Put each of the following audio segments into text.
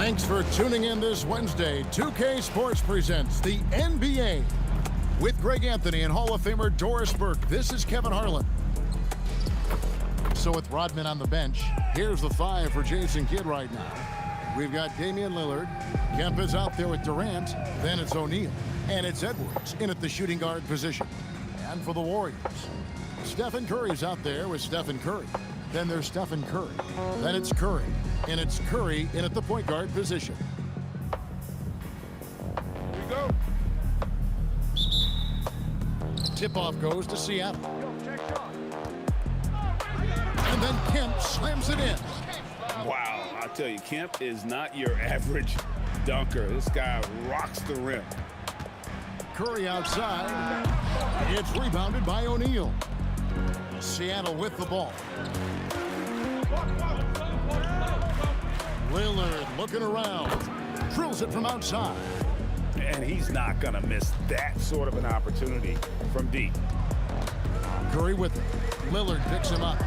Thanks for tuning in this Wednesday. 2K Sports presents the NBA. With Greg Anthony and Hall of Famer Doris Burke, this is Kevin Harlan. So with Rodman on the bench, here's the five for Jason Kidd right now. We've got Damian Lillard. Kemp is out there with Durant. Then it's O'Neal. And it's Edwards in at the shooting guard position. And for the Warriors, Stephen Curry's out there with Stephen Curry. Then there's Stephen Curry. Then it's Curry. And it's Curry in at the point guard position. Here we go. Tip-off goes to Seattle. And then Kemp slams it in. Wow, I tell you, Kemp is not your average dunker. This guy rocks the rim. Curry outside. It's rebounded by O'Neal. Seattle with the ball. Lillard looking around. Drills it from outside. And he's not going to miss that sort of an opportunity from deep. Curry with it. Lillard picks him up.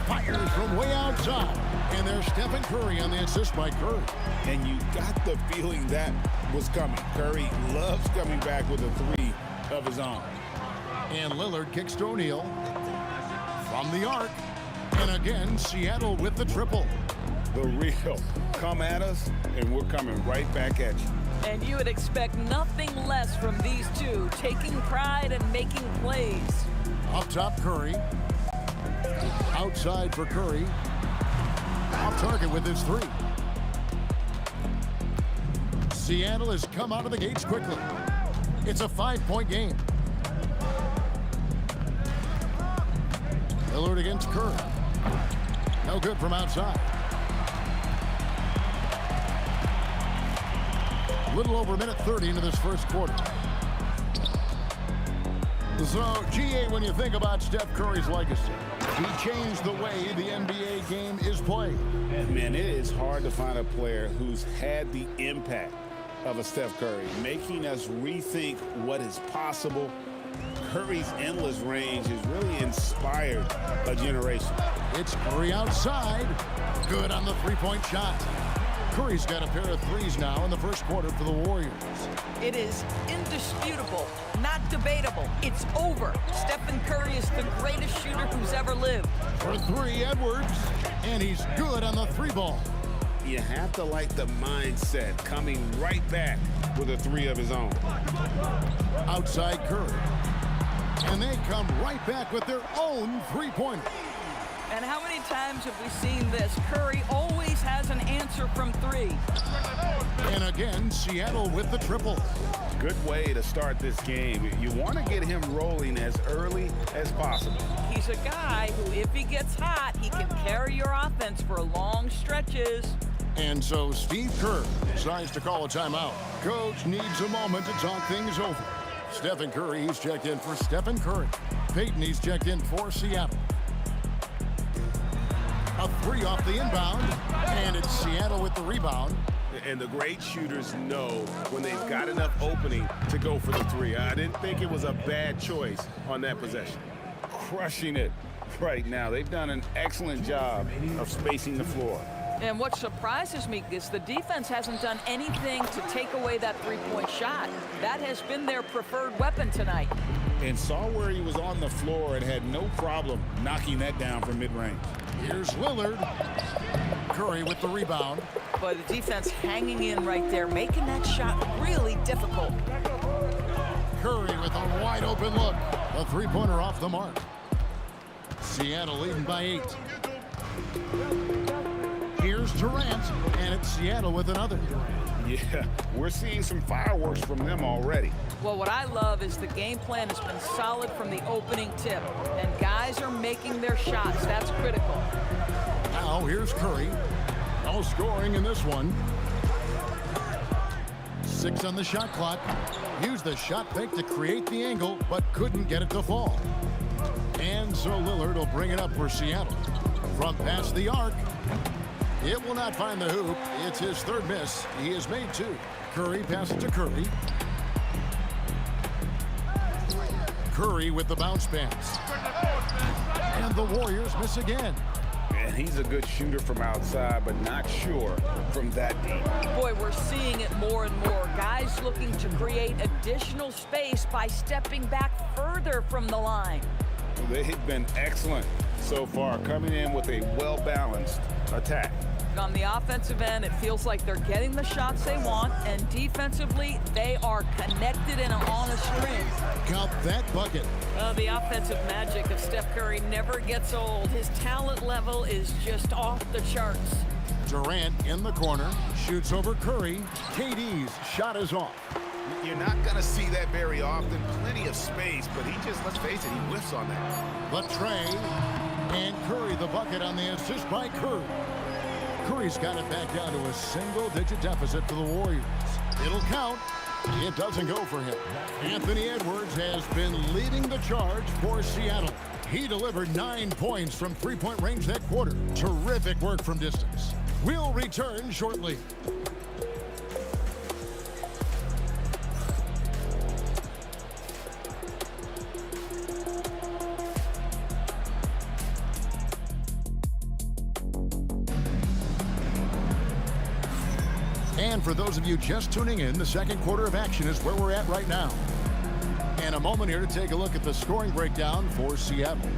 Fires from way outside. And there's Stephen Curry on the assist by Curry. And you got the feeling that was coming. Curry loves coming back with a three of his own. And Lillard kicks to O'Neal. From the arc. And again, Seattle with the triple. The real come at us, and we're coming right back at you. And you would expect nothing less from these two, taking pride and making plays. Up top, Curry. Outside for Curry. Off target with his three. Seattle has come out of the gates quickly. It's a 5-point game. Lillard against Curry. No good from outside. A little over a minute 30 into this first quarter. So, GA, when you think about Steph Curry's legacy, he changed the way the NBA game is played. And man, it is hard to find a player who's had the impact of a Steph Curry, making us rethink what is possible. Curry's endless range has really inspired a generation. It's Curry outside. Good on the three-point shot. Curry's got a pair of threes now in the first quarter for the Warriors. It is indisputable, not debatable. It's over. Stephen Curry is the greatest shooter who's ever lived. For three, Edwards. And he's good on the three ball. You have to like the mindset coming right back with a three of his own. Outside Curry. And they come right back with their own three-pointer. And how many times have we seen this? Curry always has an answer from three. And again, Seattle with the triple. Good way to start this game. You want to get him rolling as early as possible. He's a guy who, if he gets hot, he can carry your offense for long stretches. And so Steve Kerr decides to call a timeout. Coach needs a moment to talk things over. Stephen Curry, he's checked in for Stephen Curry. Peyton, he's checked in for Seattle. A three off the inbound, and it's Seattle with the rebound. And the great shooters know when they've got enough opening to go for the three. I didn't think it was a bad choice on that possession. Crushing it right now. They've done an excellent job of spacing the floor. And what surprises me is the defense hasn't done anything to take away that three-point shot. That has been their preferred weapon tonight. And saw where he was on the floor and had no problem knocking that down from mid-range. Here's Lillard. Curry with the rebound. But the defense hanging in right there, making that shot really difficult. Curry with a wide open look. A three-pointer off the mark. Seattle leading by 8. Here's Durant, and it's Seattle with another. Yeah, we're seeing some fireworks from them already. Well, what I love is the game plan has been solid from the opening tip, and guys are making their shots. That's critical. Now here's Curry. No scoring in this one. 6 on the shot clock. Used the shot fake to create the angle, but couldn't get it to fall. And so Lillard will bring it up for Seattle. From past the arc. It will not find the hoop. It's his third miss. He has made 2. Curry passes to Curry. Curry with the bounce pass. And the Warriors miss again. He's a good shooter from outside, but not sure from that deep. Boy, we're seeing it more and more. Guys looking to create additional space by stepping back further from the line. They've been excellent so far, coming in with a well-balanced attack. On the offensive end, it feels like they're getting the shots they want, and defensively, they are connected and on a string. Count that bucket. The offensive magic of Steph Curry never gets old. His talent level is just off the charts. Durant in the corner, shoots over Curry. KD's shot is off. You're not going to see that very often. Plenty of space, but he just, let's face it, he whiffs on that. The tray, and Curry the bucket on the assist by Curry. Curry's got it back down to a single-digit deficit for the Warriors. It'll count. It doesn't go for him. Anthony Edwards has been leading the charge for Seattle. He delivered 9 points from three-point range that quarter. Terrific work from distance. We'll return shortly. And for those of you just tuning in, the second quarter of action is where we're at right now. And a moment here to take a look at the scoring breakdown for Seattle.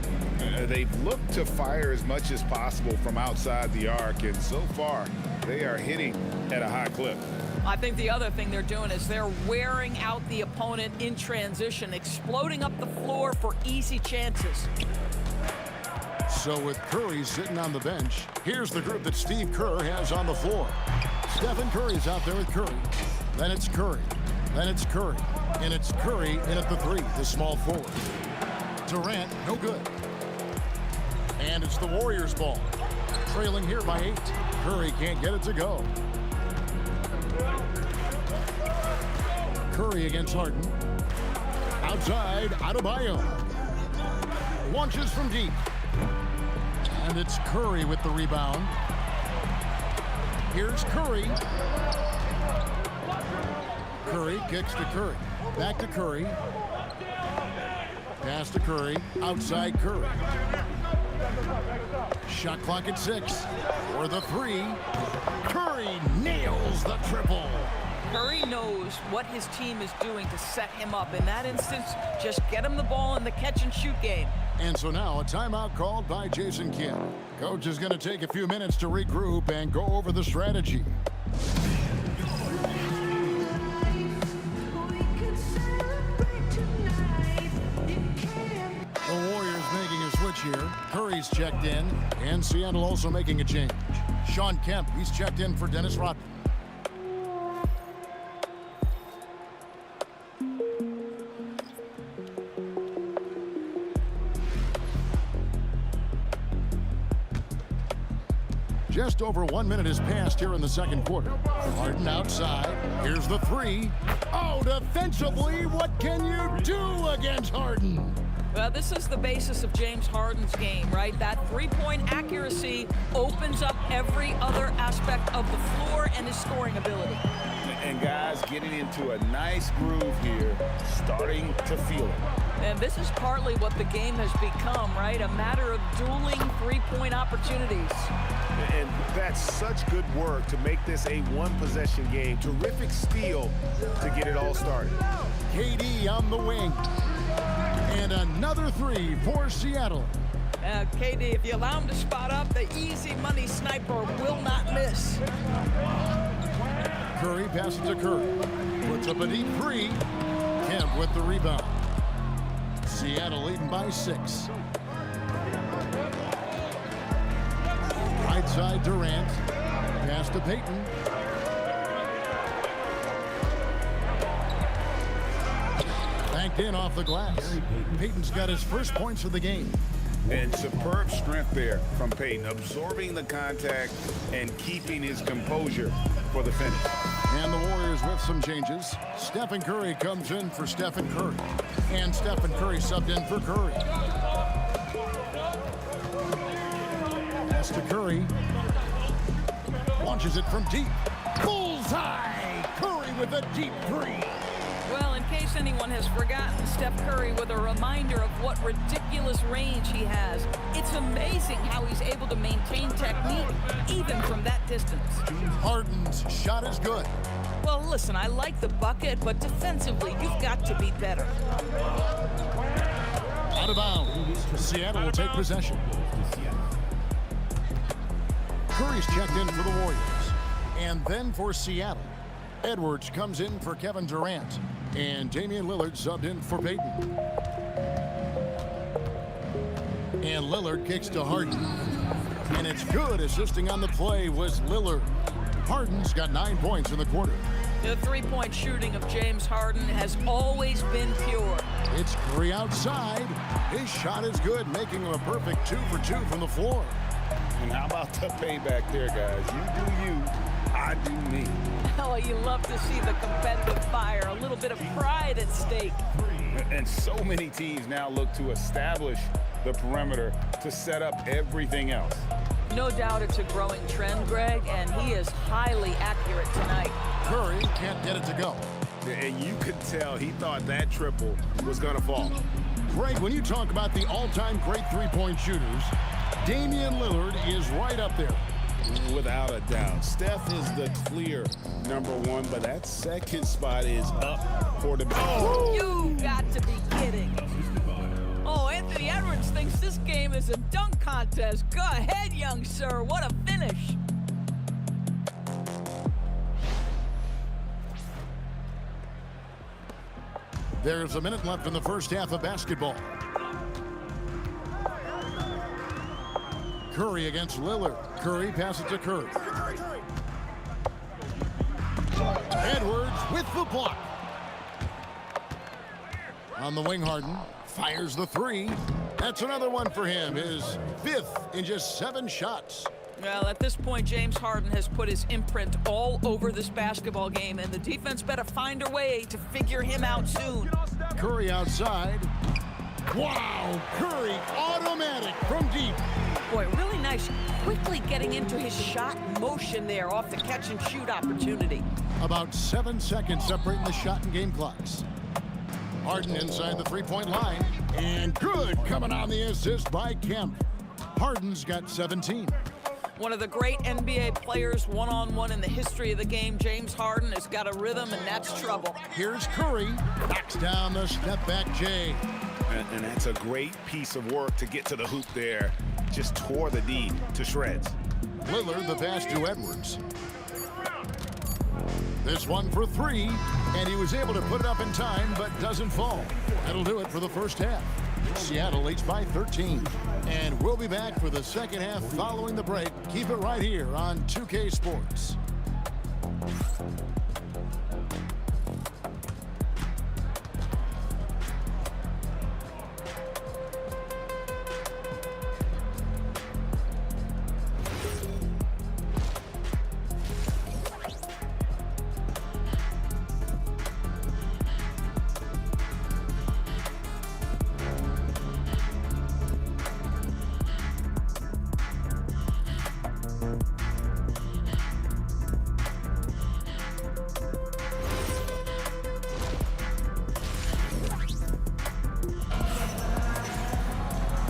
They've looked to fire as much as possible from outside the arc, and so far, they are hitting at a high clip. I think the other thing they're doing is they're wearing out the opponent in transition, exploding up the floor for easy chances. So with Curry sitting on the bench, here's the group that Steve Kerr has on the floor. Stephen Curry's out there with Curry. Then it's Curry. Then it's Curry. And it's Curry in at the three, the small forward. Durant, no good. And it's the Warriors' ball. Trailing here by 8. Curry can't get it to go. Curry against Harden. Outside, Adebayo. Launches from deep. And it's Curry with the rebound. Here's Curry. Curry kicks to Curry. Back to Curry. Pass to Curry. Outside Curry. Shot clock at 6. For the three. Curry nails the triple. Curry knows what his team is doing to set him up. In that instance, just get him the ball in the catch-and-shoot game. And so now a timeout called by Jason Kidd. Coach is going to take a few minutes to regroup and go over the strategy. The Warriors making a switch here. Curry's checked in, and Seattle also making a change. Shawn Kemp, he's checked in for Dennis Rodman. Just over 1 minute has passed here in the second quarter. Harden outside. Here's the three. Oh, defensively, what can you do against Harden? Well, this is the basis of James Harden's game, right? That three-point accuracy opens up every other aspect of the floor and his scoring ability. And guys getting into a nice groove here, starting to feel it. And this is partly what the game has become, right? A matter of dueling three-point opportunities. And that's such good work to make this a one-possession game. Terrific steal to get it all started. KD on the wing. And another three for Seattle. KD, if you allow him to spot up, the easy money sniper will not miss. Curry passes to Curry. Puts up a deep three. Kemp with the rebound. Seattle leading by 6. Right side Durant. Pass to Payton. Banked in off the glass. Payton's got his first points of the game. And superb strength there from Payton, absorbing the contact and keeping his composure for the finish. And the Warriors with some changes. Stephen Curry comes in for Stephen Curry. And Stephen Curry subbed in for Curry. Pass to Curry. Launches it from deep. Bullseye! Curry with a deep three. Well, in case anyone has forgotten, Steph Curry with a reminder of what ridiculous range he has. It's amazing how he's able to maintain technique even from that distance. Harden's shot is good. Well, listen, I like the bucket, but defensively, you've got to be better. Out of bounds. Seattle will take possession. Curry's checked in for the Warriors. And then for Seattle, Edwards comes in for Kevin Durant. And Damian Lillard subbed in for Peyton. And Lillard kicks to Harden. And it's good. Assisting on the play was Lillard. Harden's got 9 points in the quarter. The three-point shooting of James Harden has always been pure. It's Curry outside. His shot is good, making him a perfect 2 for 2 from the floor. And how about the payback there, guys? You do you, I do me. Oh, you love to see the competitive fire, a little bit of pride at stake. And so many teams now look to establish the perimeter to set up everything else. No doubt it's a growing trend, Greg, and he is highly accurate tonight. Curry can't get it to go. And you could tell he thought that triple was going to fall. Greg, when you talk about the all-time great three-point shooters, Damian Lillard is right up there. Without a doubt. Steph is the clear #1, but that second spot is up for debate. Oh, you got to be kidding. Oh, Anthony Edwards thinks this game is a dunk contest. Go ahead, young sir. What a finish. There's a minute left in the first half of basketball. Curry against Lillard. Curry passes to Curry. Edwards with the block. On the wing, Harden fires the three. That's another one for him. His 5th in just 7 shots. Well, at this point, James Harden has put his imprint all over this basketball game, and the defense better find a way to figure him out soon. Curry outside. Wow, Curry automatic from deep. Boy, really nice, quickly getting into his shot motion there off the catch and shoot opportunity. About 7 seconds separating the shot and game clocks. Harden inside the three-point line. And good coming on the assist by Kemp. Harden's got 17. One of the great NBA players one-on-one in the history of the game, James Harden, has got a rhythm, and that's trouble. Here's Curry. Knocks down the step-back J. And that's a great piece of work to get to the hoop there. Just tore the D to shreds. Lillard the pass to Edwards. This one for 3, and he was able to put it up in time, but doesn't fall. That'll do it for the first half. Seattle leads by 13. And we'll be back for the second half following the break. Keep it right here on 2K Sports.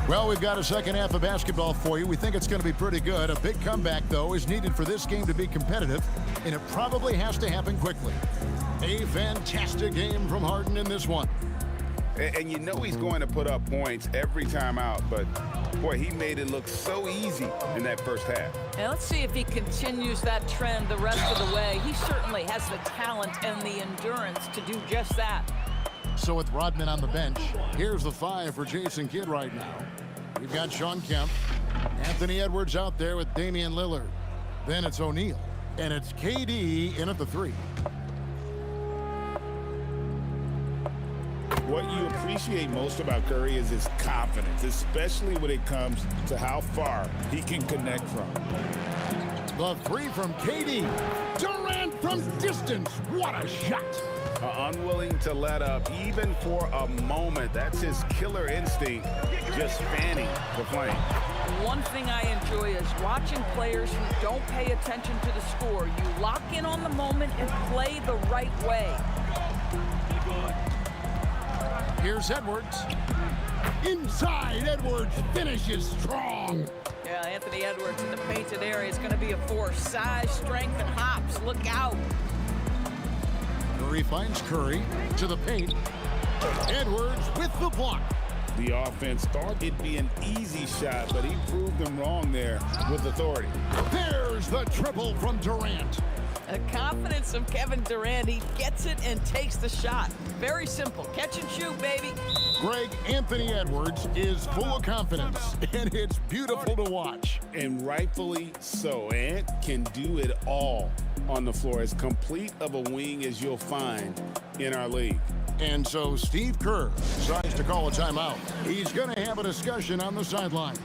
Well, we've got a second half of basketball for you. We think it's going to be pretty good. A big comeback, though, is needed for this game to be competitive, and it probably has to happen quickly. A fantastic game from Harden in this one. And you know he's going to put up points every time out, but, boy, he made it look so easy in that first half. Now, let's see if he continues that trend the rest of the way. He certainly has the talent and the endurance to do just that. So with Rodman on the bench, here's the 5 for Jason Kidd right now. We've got Shawn Kemp, Anthony Edwards out there with Damian Lillard. Then it's O'Neal, and it's KD in at the 3. What you appreciate most about Curry is his confidence, especially when it comes to how far he can connect from. The 3 from KD. Durant from distance. What a shot. Unwilling to let up even for a moment. That's his killer instinct, just fanning the flame. One thing I enjoy is watching players who don't pay attention to the score. You lock in on the moment and play the right way. here's Edwards. Inside, Edwards finishes strong. Yeah, Anthony Edwards in the painted area is going to be a force. Size, strength, and hops. Look out. Murray finds Curry to the paint. Edwards with the block. The offense thought it'd be an easy shot, but he proved them wrong there with authority. There's the triple from Durant. The confidence of Kevin Durant. He gets it and takes the shot. Very simple. Catch and shoot, baby. Greg, Anthony Edwards is full of confidence, and it's beautiful to watch. And rightfully so. Ant can do it all on the floor. As complete of a wing as you'll find in our league. And so Steve Kerr decides to call a timeout. He's going to have a discussion on the sideline.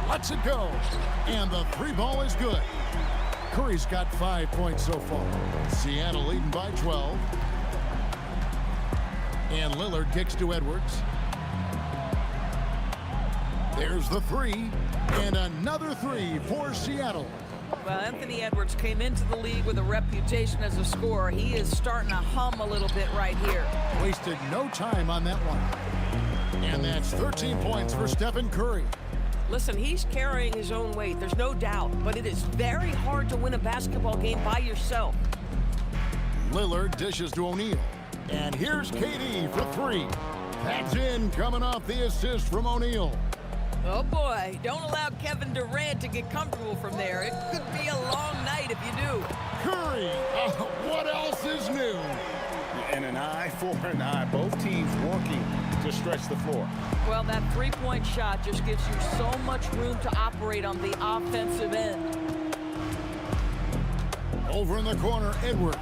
Lets it go, and the three ball is good. Curry's got 5 points so far. Seattle leading by 12. And Lillard kicks to Edwards. There's the three, and another three for Seattle. Well, Anthony Edwards came into the league with a reputation as a scorer. He is starting to hum a little bit right here. Wasted no time on that one. And that's 13 points for Stephen Curry. Listen, he's carrying his own weight, there's no doubt, but it is very hard to win a basketball game by yourself. Lillard dishes to O'Neal. And here's KD for three. That's in, coming off the assist from O'Neal. Oh boy, don't allow Kevin Durant to get comfortable from there. It could be a long night if you do. Curry, what else is new? And an eye for an eye. Both teams working to stretch the floor. Well, that three-point shot just gives you so much room to operate on the offensive end. Over in the corner, Edwards.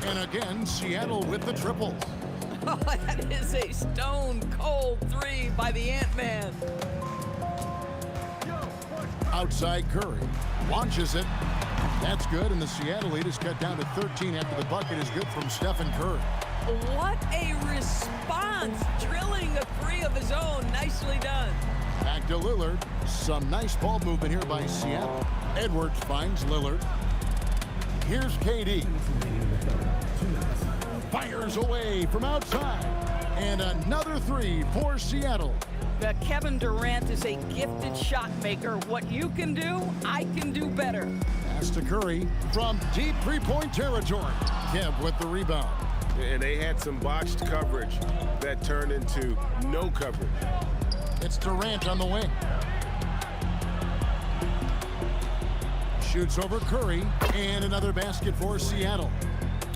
And again, Seattle with the triple. Oh, that is a stone-cold three by the Ant-Man. Outside Curry. Launches it. That's good, and the Seattle lead is cut down to 13 after the bucket is good from Stephen Curry. What a response. Drilling a three of his own. Nicely done. Back to Lillard. Some nice ball movement here by Seattle. Edwards finds Lillard. Here's KD. Fires away from outside. And another three for Seattle. Kevin Durant is a gifted shot maker. What you can do, I can do better. Pass to Curry from deep three-point territory. Kev with the rebound. And they had some botched coverage that turned into no coverage. It's Durant on the wing. Shoots over Curry, and another basket for Seattle.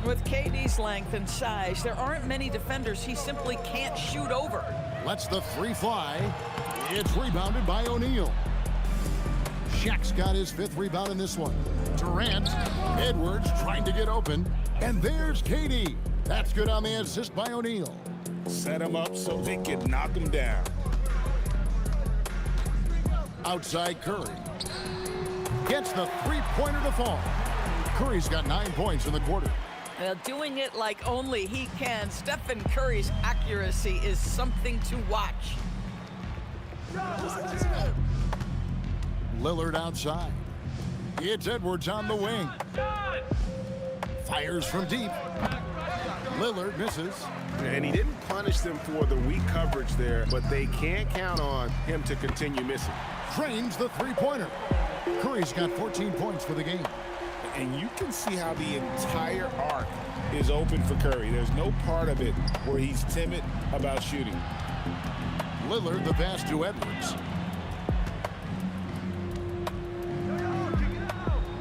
With KD's length and size, there aren't many defenders he simply can't shoot over. Lets the three fly. It's rebounded by O'Neal. Shaq's got his fifth rebound in this one. Durant, Edwards trying to get open, and there's KD. That's good on the assist by O'Neal. Set him up so they could knock him down. Outside Curry. Gets the three-pointer to fall. Curry's got 9 points in the quarter. Well, doing it like only he can. Stephen Curry's accuracy is something to watch. Lillard outside. It's Edwards on the wing. Fires from deep. Lillard misses. And he didn't punish them for the weak coverage there, but they can't count on him to continue missing. Drains the three-pointer. Curry's got 14 points for the game. And you can see how the entire arc is open for Curry. There's no part of it where he's timid about shooting. Lillard the pass to Edwards.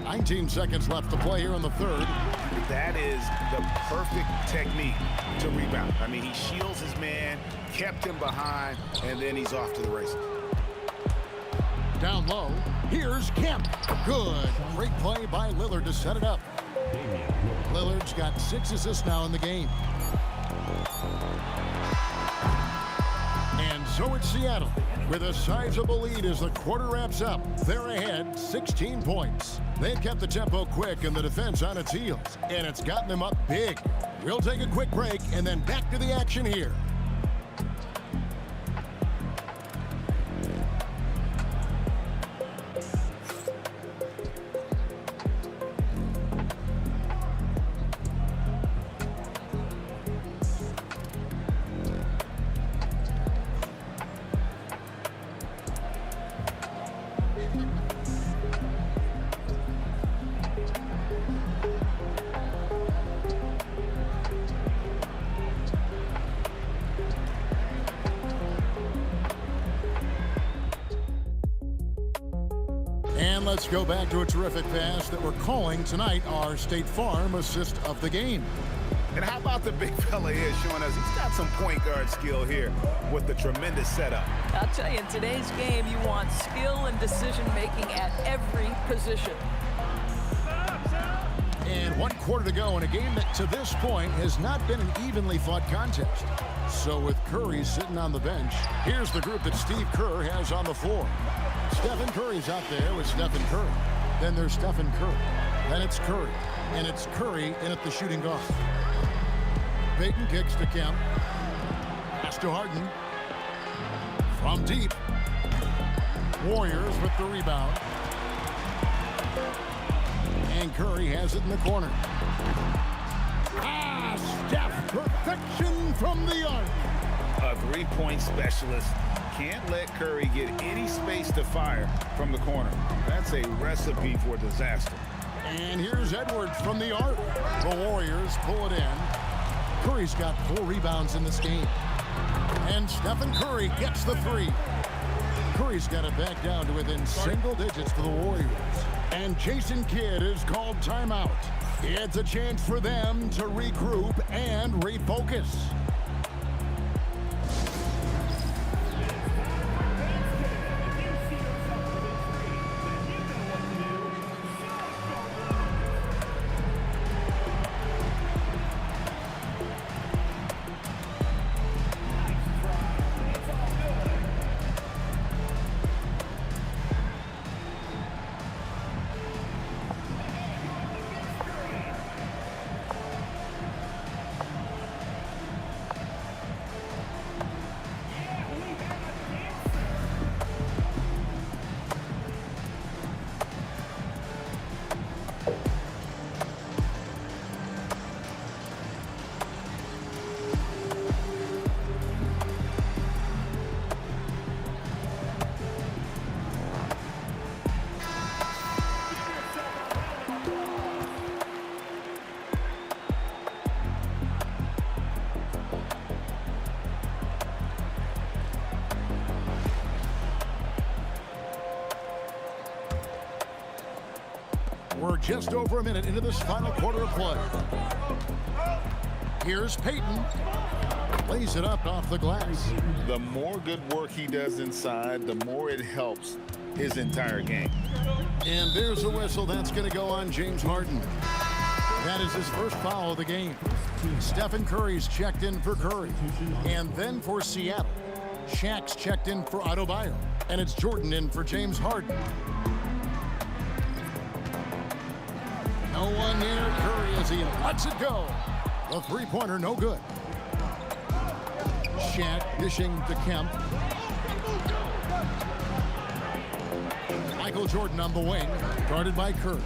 19 seconds left to play here in the third. That is the perfect technique to rebound. I mean, he shields his man, kept him behind, and then he's off to the races. Down low, here's Kemp. Good. Great play by Lillard to set it up. Lillard's got 6 assists now in the game. And so it's Seattle with a sizable lead as the quarter wraps up. They're ahead 16 points. They've kept the tempo quick and the defense on its heels, and it's gotten them up big. We'll take a quick break and then back to the action here. And let's go back to a terrific pass that we're calling tonight our State Farm assist of the game. And how about the big fella here showing us he's got some point guard skill here with the tremendous setup. I'll tell you, in today's game, you want skill and decision-making at every position. And 1 quarter to go in a game that to this point has not been an evenly fought contest. So with Curry sitting on the bench, here's the group that Steve Kerr has on the floor. Stephen Curry's out there with Stephen Curry. Then there's Stephen Curry. Then it's Curry. And it's Curry in at the shooting guard. Payton kicks to Kemp. Pass to Harden. From deep. Warriors with the rebound. And Curry has it in the corner. Steph, perfection from the arc. A three-point specialist. Can't let Curry get any space to fire from the corner. That's a recipe for disaster. And here's Edwards from the arc. The Warriors pull it in. Curry's got 4 rebounds in this game. And Stephen Curry gets the 3. Curry's got it back down to within single digits for the Warriors. And Jason Kidd is called timeout. It's a chance for them to regroup and refocus. We're just over a minute into this final quarter of play. Here's Payton. Lays it up off the glass. The more good work he does inside, the more it helps his entire game. And there's a whistle. That's going to go on James Harden. That is his first foul of the game. Stephen Curry's checked in for Curry. And then for Seattle, Shaq's checked in for Adebayo. And it's Jordan in for James Harden. No one near Curry as he lets it go. The three-pointer, no good. Shaq dishing to Kemp. Michael Jordan on the wing, guarded by Curry.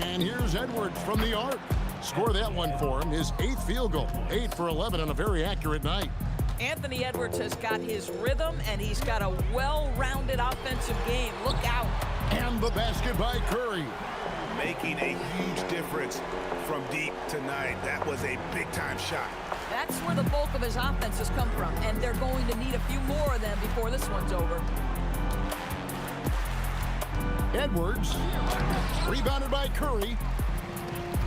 And here's Edwards from the arc. Score that one for him, his 8th field goal. 8 for 11 on a very accurate night. Anthony Edwards has got his rhythm, and he's got a well-rounded offensive game. Look out. And the basket by Curry. Making a huge difference from deep tonight. That was a big-time shot. That's where the bulk of his offense has come from, and they're going to need a few more of them before this one's over. Edwards, rebounded by Curry.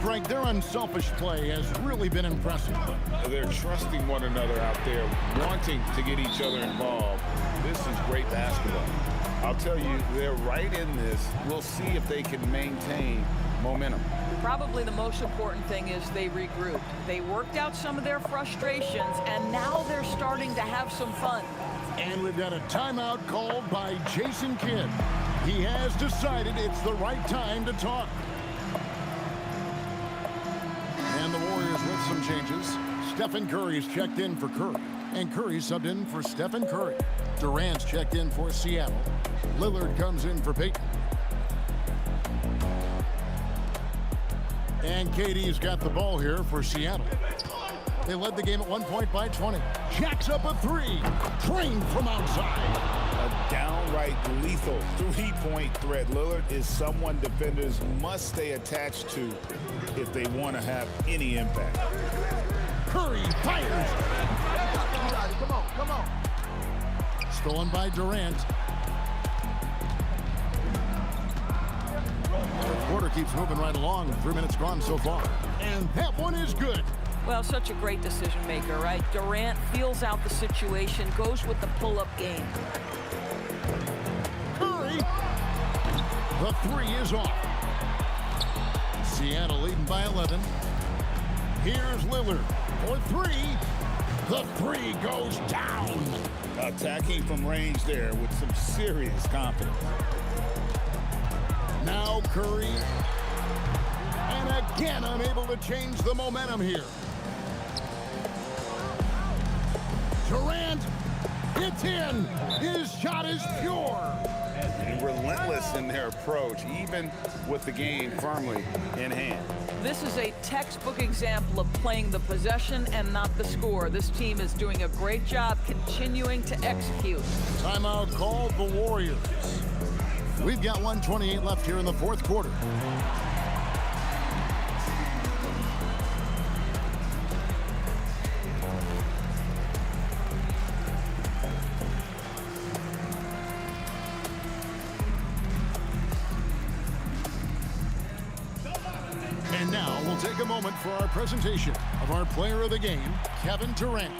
Frank, their unselfish play has really been impressive. They're trusting one another out there, wanting to get each other involved. This is great basketball. I'll tell you, they're right in this. We'll see if they can maintain momentum. Probably the most important thing is they regrouped. They worked out some of their frustrations, and now they're starting to have some fun. And we've got a timeout called by Jason Kidd. He has decided it's the right time to talk. And the Warriors with some changes. Stephen Curry's checked in for Curry. And Curry subbed in for Stephen Curry. Durant's checked in for Seattle. Lillard comes in for Peyton. And KD's got the ball here for Seattle. They led the game at 1 point by 20. Jacks up a three. Trained from outside. A downright lethal three-point threat. Lillard is someone defenders must stay attached to if they want to have any impact. Curry fires. Come on. Stolen by Durant. The quarter keeps moving right along. 3 minutes gone so far. And that one is good. Well, such a great decision maker, right? Durant feels out the situation, goes with the pull-up game. Curry. The three is off. Seattle leading by 11. Here's Lillard for three. The three goes down. Attacking from range there with some serious confidence. Now Curry. And again unable to change the momentum here. Durant, it's in. His shot is pure. And relentless in their approach, even with the game firmly in hand. This is a textbook example of playing the possession and not the score. This team is doing a great job continuing to execute. Timeout called the Warriors. We've got 1:28 left here in the fourth quarter. And now we'll take a moment for our presentation of our player of the game, Kevin Durant.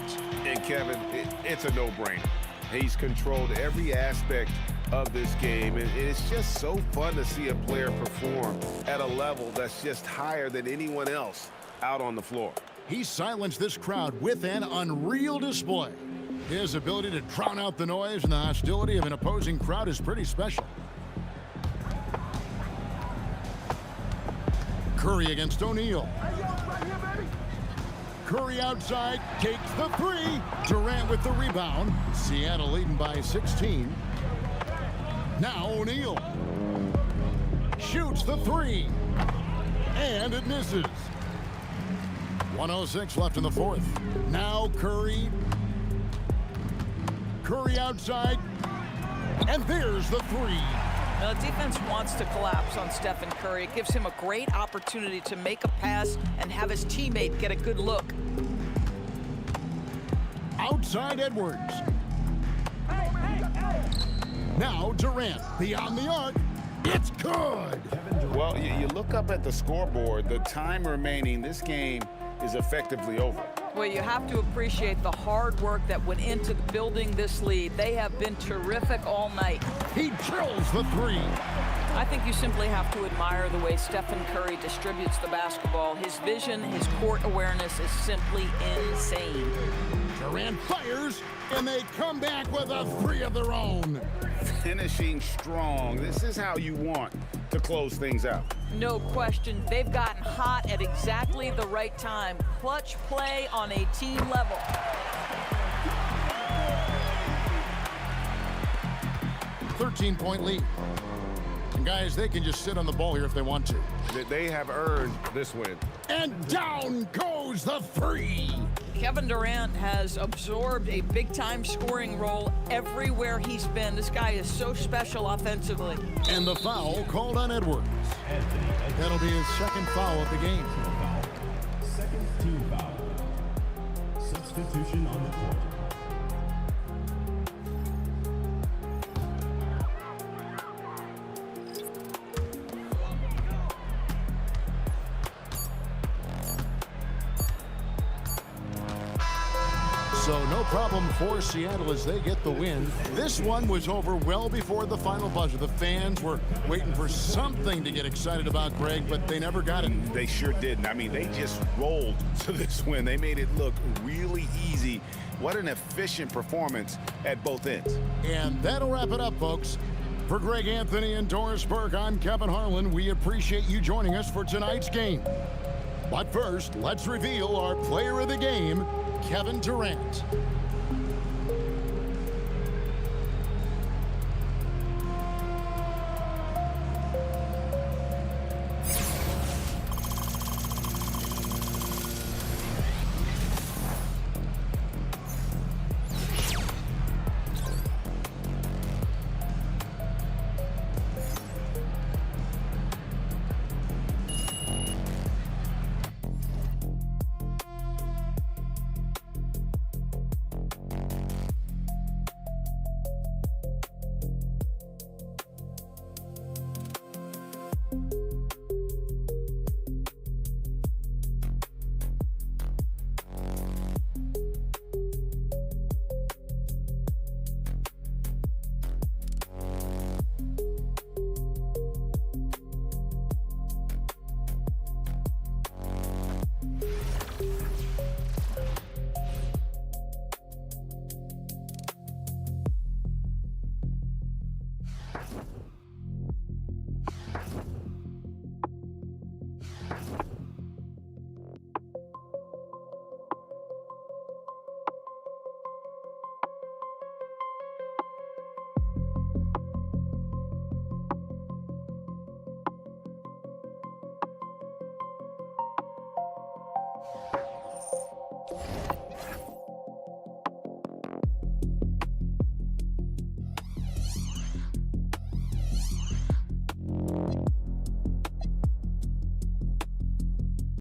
And Kevin, it's a no-brainer. He's controlled every aspect of this game, and it's just so fun to see a player perform at a level that's just higher than anyone else out on the floor. He silenced this crowd with an unreal display. His ability to drown out the noise and the hostility of an opposing crowd is pretty special. Curry against O'Neal. Curry outside, takes the three. Durant with the rebound. Seattle leading by 16. Now O'Neal. Shoots the three. And it misses. 1:06 left in the fourth. Now Curry. Curry outside. And there's the three. Now, the defense wants to collapse on Stephen Curry. It gives him a great opportunity to make a pass and have his teammate get a good look. Outside Edwards. Now Durant beyond the arc. It's good. Well, you look up at the scoreboard, the time remaining, this game is effectively over. Well, you have to appreciate the hard work that went into building this lead. They have been terrific all night. He drills the three. I think you simply have to admire the way Stephen Curry distributes the basketball. His vision, his court awareness is simply insane. Durant fires, and they come back with a three of their own. Finishing strong. This is how you want to close things out. No question, they've gotten hot at exactly the right time. Clutch play on a team level. 13-point lead. And guys, they can just sit on the ball here if they want to. They have earned this win. And down goes the three. Kevin Durant has absorbed a big-time scoring role everywhere he's been. This guy is so special offensively. And the foul called on Edwards. That'll be his second foul of the game. Second team foul. Substitution on the court. So no problem for Seattle as they get the win. This one was over well before the final buzzer. The fans were waiting for something to get excited about, Greg, but they never got it. They sure didn't. I mean, they just rolled to this win. They made it look really easy. What an efficient performance at both ends. And that'll wrap it up, folks. For Greg Anthony and Doris Burke, I'm Kevin Harlan. We appreciate you joining us for tonight's game. But first, let's reveal our player of the game, Kevin Durant.